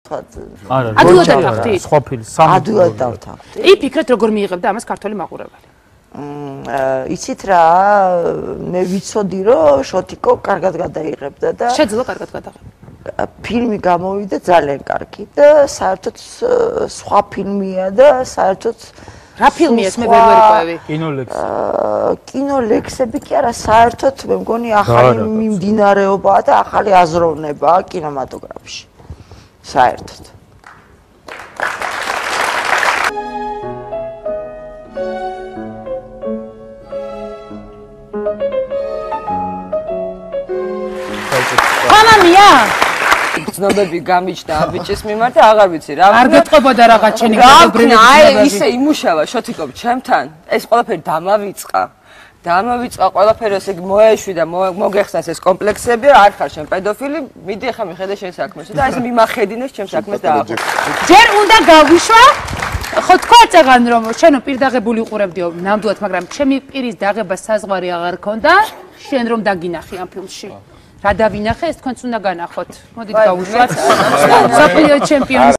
ადვილად დავთანხმდით? სხვა ფილმი, სამი. ადვილად დავთანხმდით. იფიქრეთ როგორ მიიღებდა ამას ქართული მაყურებელი? იცით რა, მე ვიცოდი რომ შოტიკო კარგად გადაიღებდა და შეძლო კარგად გადაღება. ფილმი გამოვიდა ძალიან კარგი და საერთოდ სხვა ფილმია და საერთოდ რა ფილმია ეს მე ვერ ვერკვევი? კინოლექსები კი არა, საერთოდ მე მგონი ახალი მიმდინარეობაა და ახალი აზროვნებაა კინემატოგრაფში. საერთოდ. მამამია! ცნობები გამიჩნდა ამ ბიჭის მიმართ და აღარ ვიცი რა. არ გეტყობოდა რაღაც ჩენი გაგებრინების აი ისე იმუშავა შოთიკო ჩემთან. ეს ყველაფერი დამავიწყა. დამავიწყა ყველაფერი ესე მოეშვი და მოგეხსნას ეს კომპლექსები, არ ხარ შენ პედოფილი, მიდი ახლა მიხედე შენ საქმეს და ეს მიმახედინეს ჩემ საქმეს და აღო. ჯერ უნდა გავიშვა ხო თქვა წეგან რომ შენო პირდაღებული უყურებდიო ნამდვილად, მაგრამ ჩემი პირის დაღება საზღვარი აღარ ქონდა, შენ რომ დაგინახი ამ ფილმში. რა დავინახე, ეს თქვენც უნდა განახოთ. მოდით გავუშვათ. მსოფლიო ჩემპიონის